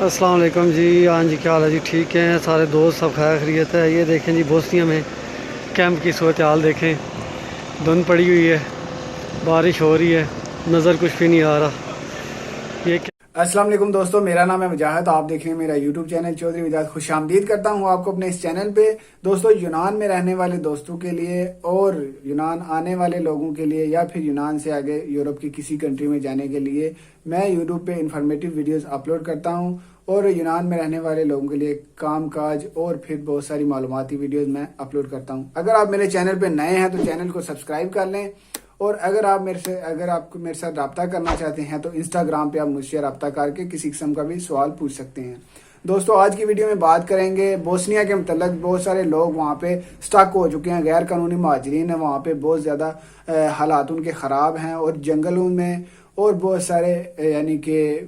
السلام علیکم جی. ہاں جی, کیا حال ہے جی؟ ٹھیک ہیں سارے دوست؟ سب خیر خیریت ہے؟ یہ دیکھیں جی, بوسنیا میں کیمپ کی صورتحال دیکھیں. دھند پڑی ہوئی ہے, بارش ہو رہی ہے, نظر کچھ بھی نہیں آ رہا. یہ السلام علیکم دوستو, میرا نام ہے مجاہد. آپ دیکھ رہے ہیں میرا یوٹیوب چینل چودھری مجاہد. خوش آمدید کرتا ہوں آپ کو اپنے اس چینل پہ. دوستو, یونان میں رہنے والے دوستوں کے لیے اور یونان آنے والے لوگوں کے لیے یا پھر یونان سے آگے یورپ کی کسی کنٹری میں جانے کے لیے میں یوٹیوب پہ انفارمیٹیو ویڈیوز اپلوڈ کرتا ہوں, اور یونان میں رہنے والے لوگوں کے لیے کام کاج اور پھر بہت ساری معلوماتی ویڈیوز میں اپلوڈ کرتا ہوں. اگر آپ میرے چینل پہ نئے ہیں تو چینل کو سبسکرائب کر لیں, اور اگر آپ میرے ساتھ رابطہ کرنا چاہتے ہیں تو انسٹاگرام پہ آپ مجھ سے رابطہ کر کے کسی قسم کا بھی سوال پوچھ سکتے ہیں. دوستو, آج کی ویڈیو میں بات کریں گے بوسنیا کے متعلق. بہت سارے لوگ وہاں پہ سٹک ہو چکے ہیں, غیر قانونی مہاجرین ہیں وہاں پہ. بہت زیادہ حالات ان کے خراب ہیں, اور جنگلوں میں اور بہت سارے یعنی کہ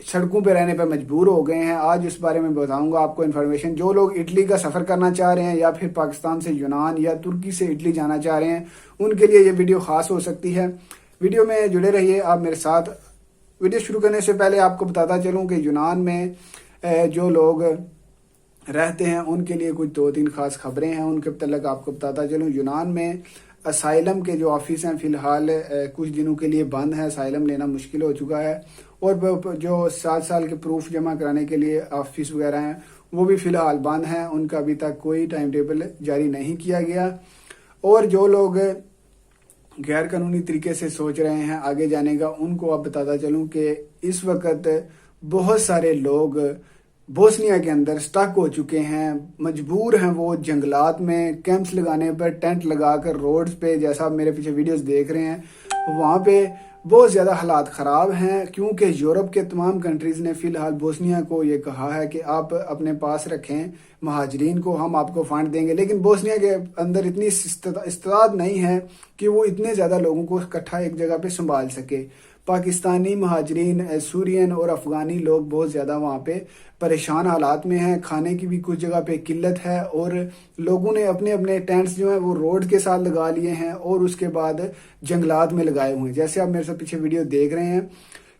سڑکوں پہ رہنے پہ مجبور ہو گئے ہیں. آج اس بارے میں بتاؤں گا آپ کو انفارمیشن. جو لوگ اٹلی کا سفر کرنا چاہ رہے ہیں یا پھر پاکستان سے یونان یا ترکی سے اٹلی جانا چاہ رہے ہیں, ان کے لیے یہ ویڈیو خاص ہو سکتی ہے. ویڈیو میں جڑے رہیے آپ میرے ساتھ. ویڈیو شروع کرنے سے پہلے آپ کو بتاتا چلوں کہ یونان میں جو لوگ رہتے ہیں ان کے لیے کچھ 2-3 خاص خبریں ہیں, ان کے متعلق آپ کو بتاتا چلوں. یونان میں اسائلم کے جو آفس ہیں فی الحال کچھ دنوں کے لیے بند ہیں. اسائلم لینا مشکل ہو چکا ہے, اور جو 7 سال کے پروف جمع کرانے کے لیے آفس وغیرہ ہیں وہ بھی فی الحال بند ہیں. ان کا ابھی تک کوئی ٹائم ٹیبل جاری نہیں کیا گیا. اور جو لوگ غیر قانونی طریقے سے سوچ رہے ہیں آگے جانے کا, ان کو آپ بتاتا چلوں کہ اس وقت بہت سارے لوگ بوسنیا کے اندر سٹک ہو چکے ہیں. مجبور ہیں وہ جنگلات میں کیمپس لگانے پر, ٹینٹ لگا کر روڈز پہ, جیسا آپ میرے پیچھے ویڈیوز دیکھ رہے ہیں وہاں پہ بہت زیادہ حالات خراب ہیں. کیونکہ یورپ کے تمام کنٹریز نے فی الحال بوسنیا کو یہ کہا ہے کہ آپ اپنے پاس رکھیں مہاجرین کو, ہم آپ کو فنڈ دیں گے. لیکن بوسنیا کے اندر اتنی استعداد نہیں ہے کہ وہ اتنے زیادہ لوگوں کو اکٹھا ایک جگہ پہ سنبھال سکے. پاکستانی مہاجرین, سورین اور افغانی لوگ بہت زیادہ وہاں پہ پریشان حالات میں ہیں. کھانے کی بھی کچھ جگہ پہ قلت ہے, اور لوگوں نے اپنے اپنے ٹینٹس جو ہیں وہ روڈ کے ساتھ لگا لیے ہیں اور اس کے بعد جنگلات میں لگائے ہوئے ہیں. جیسے آپ میرے سے پیچھے ویڈیو دیکھ رہے ہیں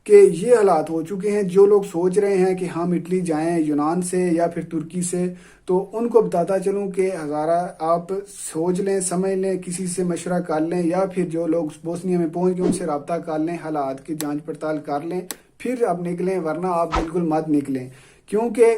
کہ یہ حالات ہو چکے ہیں. جو لوگ سوچ رہے ہیں کہ ہم اٹلی جائیں یونان سے یا پھر ترکی سے, تو ان کو بتاتا چلوں کہ ہزارہ آپ سوچ لیں, سمجھ لیں, کسی سے مشورہ کر لیں, یا پھر جو لوگ بوسنیا میں پہنچ گئے ان سے رابطہ کر لیں, حالات کی جانچ پڑتال کر لیں, پھر آپ نکلیں. ورنہ آپ بالکل مت نکلیں, کیونکہ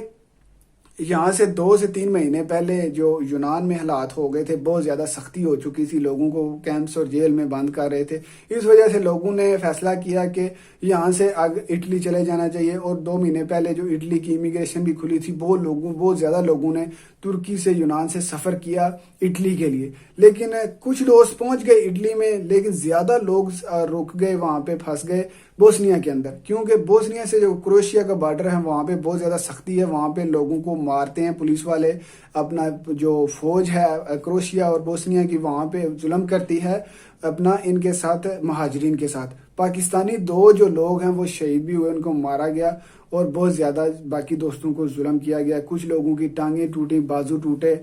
یہاں سے 2 سے 3 مہینے پہلے جو یونان میں حالات ہو گئے تھے, بہت زیادہ سختی ہو چکی تھی, لوگوں کو کیمپس اور جیل میں بند کر رہے تھے. اس وجہ سے لوگوں نے فیصلہ کیا کہ یہاں سے اٹلی چلے جانا چاہیے. اور 2 مہینے پہلے جو اٹلی کی امیگریشن بھی کھلی تھی, بہت زیادہ لوگوں نے ترکی سے یونان سے سفر کیا اٹلی کے لیے. لیکن کچھ دوست پہنچ گئے اٹلی میں, لیکن زیادہ لوگ رک گئے وہاں پہ, پھنس گئے بوسنیا کے اندر. کیونکہ بوسنیا سے جو کروشیا کا بارڈر ہے وہاں پہ بہت زیادہ سختی ہے. وہاں پہ لوگوں کو مارتے ہیں پولیس والے. اپنا جو فوج ہے کروشیا اور بوسنیا کی وہاں پہ ظلم کرتی ہے اپنا ان کے ساتھ, مہاجرین کے ساتھ. پاکستانی 2 جو لوگ ہیں وہ شہید بھی ہوئے, ان کو مارا گیا, اور بہت زیادہ باقی دوستوں کو ظلم کیا گیا. کچھ لوگوں کی ٹانگیں ٹوٹی, بازو ٹوٹے,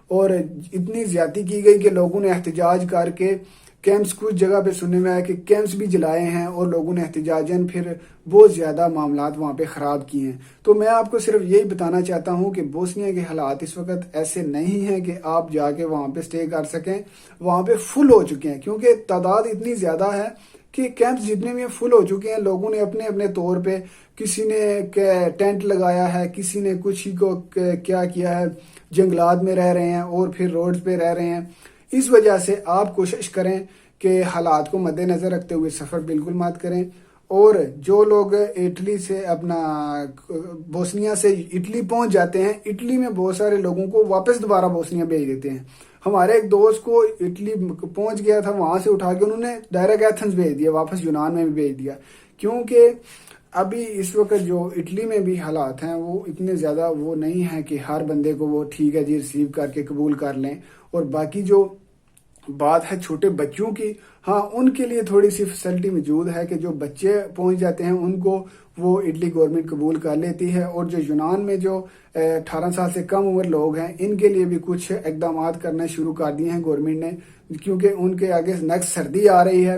اور اتنی زیادتی کی گئی کہ لوگوں نے احتجاج کر کے کیمپس, کچھ جگہ پہ سننے میں آیا کہ کیمپس بھی جلائے ہیں, اور لوگوں نے احتجاجاً پھر بہت زیادہ معاملات وہاں پہ خراب کیے ہیں. تو میں آپ کو صرف یہی بتانا چاہتا ہوں کہ بوسنیا کے حالات اس وقت ایسے نہیں ہیں کہ آپ جا کے وہاں پہ سٹے کر سکیں. وہاں پہ فل ہو چکے ہیں, کیونکہ تعداد اتنی زیادہ ہے کہ کیمپس جتنے بھی فل ہو چکے ہیں. لوگوں نے اپنے اپنے طور پہ, کسی نے ٹینٹ لگایا ہے, کسی نے کچھ ہی کو کیا کیا ہے, جنگلات میں رہ رہے ہیں اور پھر روڈز پہ رہ رہے ہیں. اس وجہ سے آپ کوشش کریں کہ حالات کو مد نظر رکھتے ہوئے سفر بالکل مت کریں. اور جو لوگ اٹلی سے اپنا بوسنیا سے اٹلی پہنچ جاتے ہیں, اٹلی میں بہت سارے لوگوں کو واپس دوبارہ بوسنیا بھیج دیتے ہیں. ہمارے ایک دوست کو اٹلی پہنچ گیا تھا, وہاں سے اٹھا کے انہوں نے ڈائریکٹ ایتھنز بھیج دیا, واپس یونان میں بھی بھیج دیا. کیونکہ ابھی اس وقت جو اٹلی میں بھی حالات ہیں وہ اتنے زیادہ وہ نہیں ہیں کہ ہر بندے کو وہ ٹھیک ہے جی ریسیو کر کے قبول کر لیں. اور باقی جو بات ہے چھوٹے بچوں کی, ہاں ان کے لیے تھوڑی سی فیسلٹی موجود ہے کہ جو بچے پہنچ جاتے ہیں ان کو وہ اٹلی گورنمنٹ قبول کر لیتی ہے. اور جو یونان میں جو 18 سال سے کم عمر لوگ ہیں ان کے لیے بھی کچھ اقدامات کرنا شروع کر دیے ہیں گورنمنٹ نے, کیونکہ ان کے آگے نیکسٹ سردی آ رہی ہے.